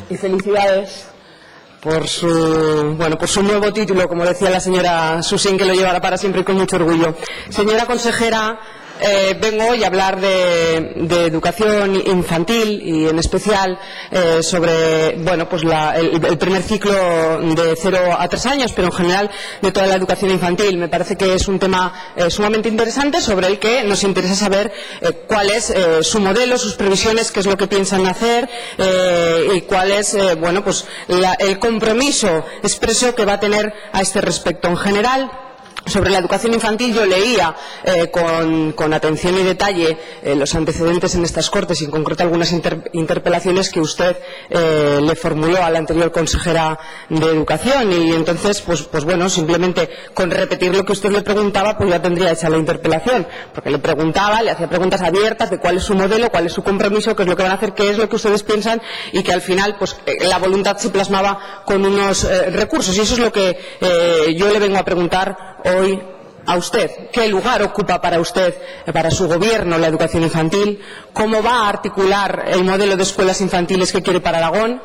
Y felicidades por su nuevo título, como decía la señora Susín, que lo llevará para siempre y con mucho orgullo. Señora consejera, vengo hoy a hablar de educación infantil y en especial sobre el primer ciclo de 0 a 3 años, pero en general de toda la educación infantil. Me parece que es un tema sumamente interesante sobre el que nos interesa saber cuál es su modelo, sus previsiones, qué es lo que piensan hacer y cuál es el compromiso expreso que va a tener a este respecto. En general, sobre la educación infantil yo leía con atención y detalle los antecedentes en estas Cortes y en concreto algunas interpelaciones que usted le formuló a la anterior consejera de Educación, y entonces simplemente con repetir lo que usted le preguntaba pues ya tendría hecha la interpelación, porque le hacía preguntas abiertas de cuál es su modelo, cuál es su compromiso, qué es lo que van a hacer, qué es lo que ustedes piensan, y que al final la voluntad se plasmaba con unos recursos, y eso es lo que yo le vengo a preguntar hoy a usted. ¿Qué lugar ocupa para usted, para su gobierno, la educación infantil? ¿Cómo va a articular el modelo de escuelas infantiles que quiere para Aragón?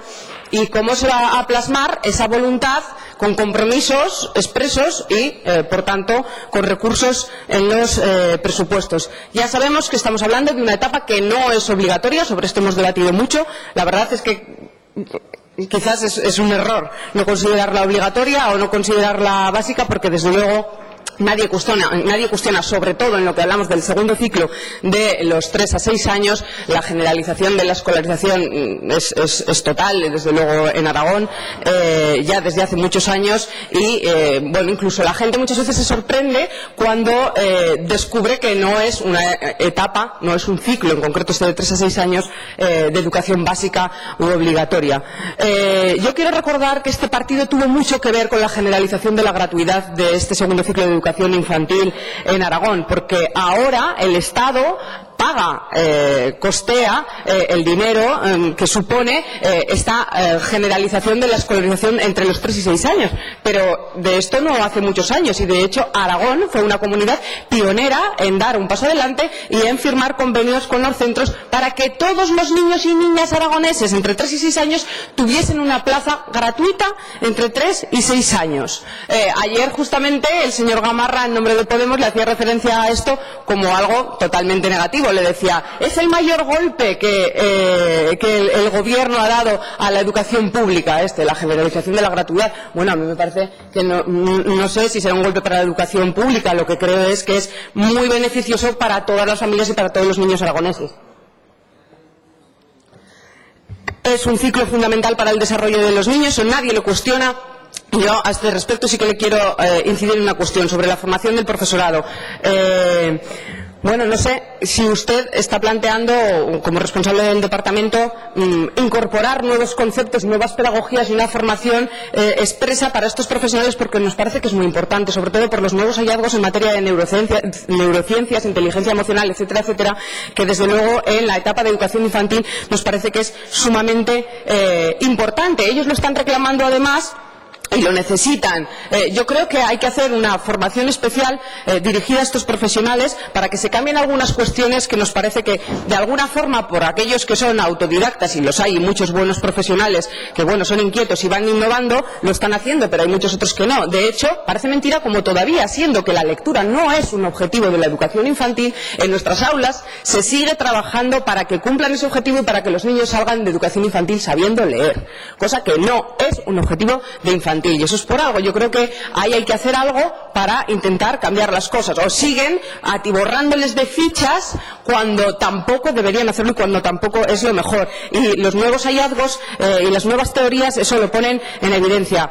¿Y cómo se va a plasmar esa voluntad con compromisos expresos y, por tanto, con recursos en los presupuestos? Ya sabemos que estamos hablando de una etapa que no es obligatoria, sobre esto hemos debatido mucho. La verdad es que quizás es un error no considerarla obligatoria o no considerarla básica, porque desde luego nadie cuestiona, sobre todo en lo que hablamos del segundo ciclo de los 3 a 6 años, la generalización de la escolarización es total, desde luego en Aragón, ya desde hace muchos años, y incluso la gente muchas veces se sorprende cuando descubre que no es una etapa, no es un ciclo en concreto este de 3 a 6 años de educación básica u obligatoria. Yo quiero recordar que este partido tuvo mucho que ver con la generalización de la gratuidad de este segundo ciclo de educación infantil en Aragón, porque ahora el Estado paga, costea el dinero que supone esta generalización de la escolarización entre los 3 y 6 años. Pero de esto no hace muchos años, y de hecho Aragón fue una comunidad pionera en dar un paso adelante y en firmar convenios con los centros para que todos los niños y niñas aragoneses entre 3 y 6 años tuviesen una plaza gratuita entre 3 y 6 años. Ayer justamente el señor Gamarra, en nombre de Podemos, le hacía referencia a esto como algo totalmente negativo. Le decía, es el mayor golpe que el gobierno ha dado a la educación pública, la generalización de la gratuidad. Bueno, a mí me parece que no sé si será un golpe para la educación pública. Lo que creo es que es muy beneficioso para todas las familias y para todos los niños aragoneses. Es un ciclo fundamental para el desarrollo de los niños, eso nadie lo cuestiona. Yo a este respecto sí que le quiero incidir en una cuestión sobre la formación del profesorado. No sé si usted está planteando, como responsable del departamento, incorporar nuevos conceptos, nuevas pedagogías y una formación expresa para estos profesionales, porque nos parece que es muy importante, sobre todo por los nuevos hallazgos en materia de neurociencias, inteligencia emocional, etcétera, etcétera, que desde luego en la etapa de educación infantil nos parece que es sumamente importante. Ellos lo están reclamando además y lo necesitan. Yo creo que hay que hacer una formación especial dirigida a estos profesionales para que se cambien algunas cuestiones que nos parece que de alguna forma, por aquellos que son autodidactas, y los hay, muchos buenos profesionales que son inquietos y van innovando, lo están haciendo, pero hay muchos otros que no. De hecho, parece mentira como todavía, siendo que la lectura no es un objetivo de la educación infantil, en nuestras aulas se sigue trabajando para que cumplan ese objetivo y para que los niños salgan de educación infantil sabiendo leer, cosa que no es un objetivo de infantil. Y eso es por algo. Yo creo que ahí hay que hacer algo para intentar cambiar las cosas. O siguen atiborrándoles de fichas cuando tampoco deberían hacerlo y cuando tampoco es lo mejor. Y los nuevos hallazgos y las nuevas teorías eso lo ponen en evidencia.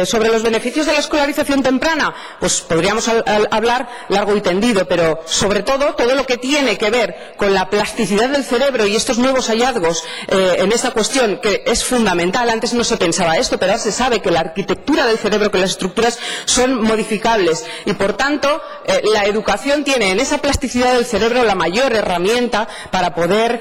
Sobre los beneficios de la escolarización temprana, pues podríamos hablar largo y tendido, pero sobre todo lo que tiene que ver con la plasticidad del cerebro y estos nuevos hallazgos en esta cuestión, que es fundamental. Antes no se pensaba esto, pero ahora se sabe que la arquitectura del cerebro, que las estructuras son modificables, y por tanto la educación tiene en esa plasticidad del cerebro la mayor herramienta para poder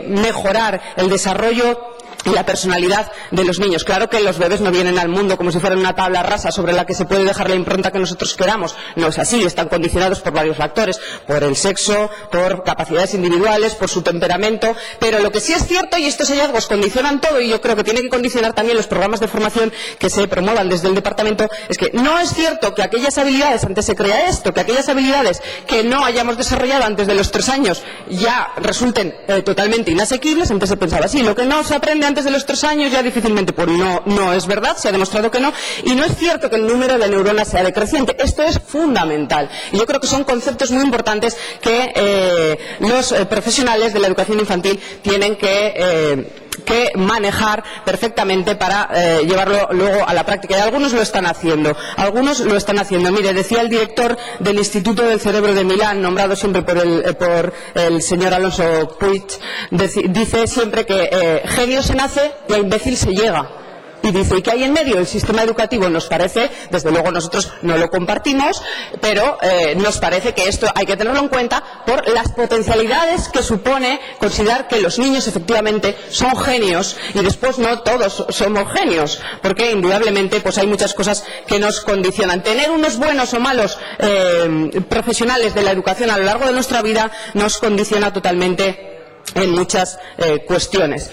mejorar el desarrollo y la personalidad de los niños. Claro que los bebés no vienen al mundo como si fueran una tabla rasa sobre la que se puede dejar la impronta que nosotros queramos. No es así, están condicionados por varios factores, por el sexo, por capacidades individuales, por su temperamento, pero lo que sí es cierto, y estos hallazgos condicionan todo, y yo creo que tiene que condicionar también los programas de formación que se promuevan desde el departamento, es que no es cierto que aquellas habilidades, antes se crea esto, que aquellas habilidades que no hayamos desarrollado antes de los 3 años ya resulten totalmente inasequibles. Antes se pensaba así, lo que no se aprende antes de los 3 años ya difícilmente, pues no es verdad, se ha demostrado que no, y no es cierto que el número de neuronas sea decreciente. Esto es fundamental, y yo creo que son conceptos muy importantes que los profesionales de la educación infantil tienen que manejar perfectamente para llevarlo luego a la práctica, y algunos lo están haciendo. Mire, decía el director del Instituto del Cerebro de Milán, nombrado siempre por el señor Alonso Puig, dice siempre que genio se nace y a imbécil se llega. Y dice, ¿y qué hay en medio? El sistema educativo nos parece, desde luego nosotros no lo compartimos, pero nos parece que esto hay que tenerlo en cuenta por las potencialidades que supone considerar que los niños efectivamente son genios, y después no todos somos genios, porque indudablemente pues hay muchas cosas que nos condicionan. Tener unos buenos o malos profesionales de la educación a lo largo de nuestra vida nos condiciona totalmente en muchas cuestiones.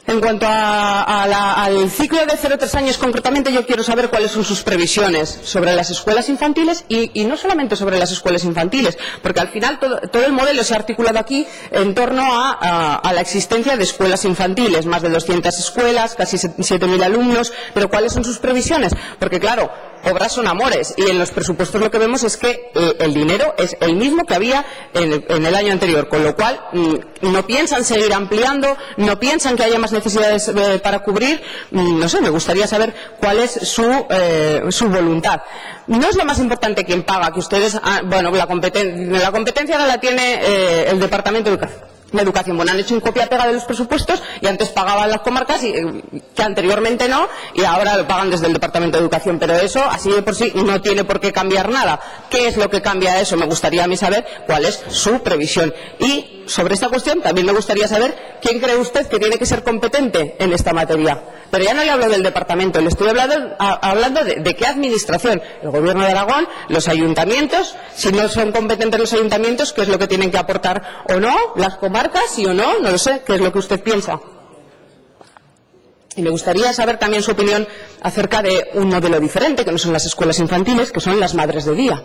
En cuanto al ciclo de 0-3 años concretamente, yo quiero saber cuáles son sus previsiones sobre las escuelas infantiles, y no solamente sobre las escuelas infantiles, porque al final todo el modelo se ha articulado aquí en torno a la existencia de escuelas infantiles, más de 200 escuelas, casi 7.000 alumnos, pero ¿cuáles son sus previsiones? Porque claro, obras son amores, y en los presupuestos lo que vemos es que el dinero es el mismo que había en el año anterior, con lo cual no piensan seguir ampliando, no piensan que haya más necesidades para cubrir. No sé, me gustaría saber cuál es su voluntad. No es lo más importante quién paga, que ustedes, la competencia no la tiene el Departamento de Educación. Bueno, han hecho un copia-pega de los presupuestos, y antes pagaban las comarcas, que anteriormente no, y ahora lo pagan desde el Departamento de Educación, pero eso, así de por sí, no tiene por qué cambiar nada. ¿Qué es lo que cambia eso? Me gustaría a mí saber cuál es su previsión. Y sobre esta cuestión también me gustaría saber quién cree usted que tiene que ser competente en esta materia. Pero ya no le hablo del departamento, le estoy hablando de qué administración. El Gobierno de Aragón, los ayuntamientos. Si no son competentes los ayuntamientos, ¿qué es lo que tienen que aportar o no? Las comarcas, sí o no, no lo sé. ¿Qué es lo que usted piensa? Y me gustaría saber también su opinión acerca de un modelo diferente, que no son las escuelas infantiles, que son las madres de día.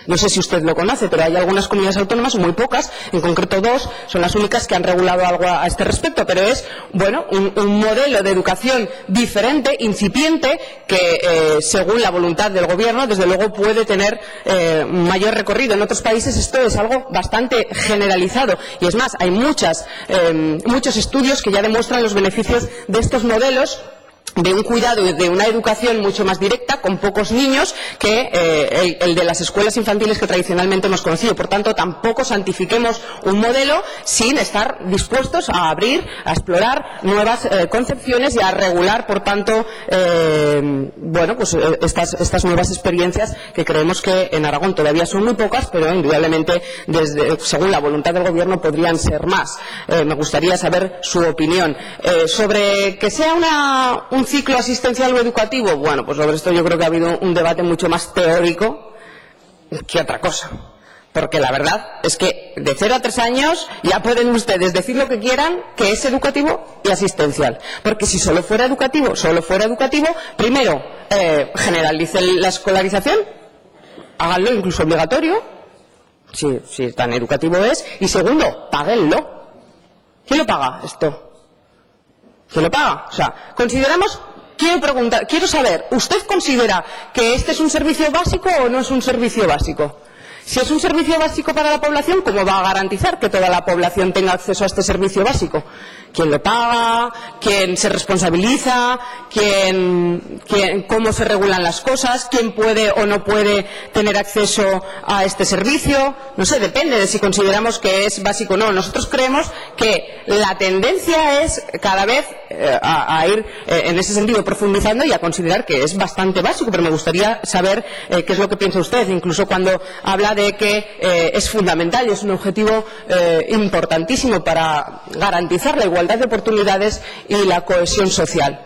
No sé si usted lo conoce, pero hay algunas comunidades autónomas, muy pocas, en concreto 2, son las únicas que han regulado algo a este respecto, pero es, un modelo de educación diferente, incipiente, que según la voluntad del Gobierno, desde luego puede tener mayor recorrido. En otros países esto es algo bastante generalizado, y es más, hay muchos estudios que ya demuestran los beneficios de estos modelos, de un cuidado y de una educación mucho más directa, con pocos niños, que el de las escuelas infantiles que tradicionalmente hemos conocido. Por tanto, tampoco santifiquemos un modelo sin estar dispuestos a abrir, a explorar nuevas concepciones y a regular, por tanto, estas nuevas experiencias, que creemos que en Aragón todavía son muy pocas, pero indudablemente, según la voluntad del Gobierno, podrían ser más. Me gustaría saber su opinión. Sobre que sea un ciclo asistencial o educativo, pues sobre esto yo creo que ha habido un debate mucho más teórico que otra cosa, porque la verdad es que de 0 a 3 años ya pueden ustedes decir lo que quieran, que es educativo y asistencial, porque si solo fuera educativo, primero, generalicen la escolarización, háganlo incluso obligatorio, si tan educativo es, y segundo, páguenlo. ¿Quién lo paga esto? ¿Quién lo paga? O sea, quiero saber, ¿usted considera que este es un servicio básico o no es un servicio básico? Si es un servicio básico para la población, ¿cómo va a garantizar que toda la población tenga acceso a este servicio básico? ¿Quién lo paga? ¿Quién se responsabiliza? ¿Cómo se regulan las cosas? ¿Quién puede o no puede tener acceso a este servicio? No sé, depende de si consideramos que es básico o no. Nosotros creemos que la tendencia es cada vez a ir en ese sentido profundizando y a considerar que es bastante básico, pero me gustaría saber qué es lo que piensa usted, incluso cuando habla de que es fundamental y es un objetivo importantísimo para garantizar la igualdad igualdad de oportunidades y la cohesión social.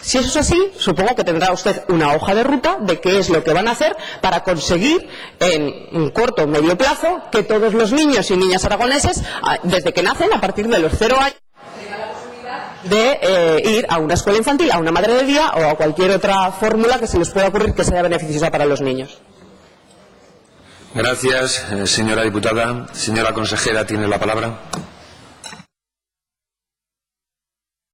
Si eso es así, supongo que tendrá usted una hoja de ruta de qué es lo que van a hacer para conseguir en un corto o medio plazo que todos los niños y niñas aragoneses, desde que nacen, a partir de los 0 años, tengan la posibilidad de ir a una escuela infantil, a una madre de día o a cualquier otra fórmula que se les pueda ocurrir que sea beneficiosa para los niños. Gracias, señora diputada. Señora consejera, tiene la palabra.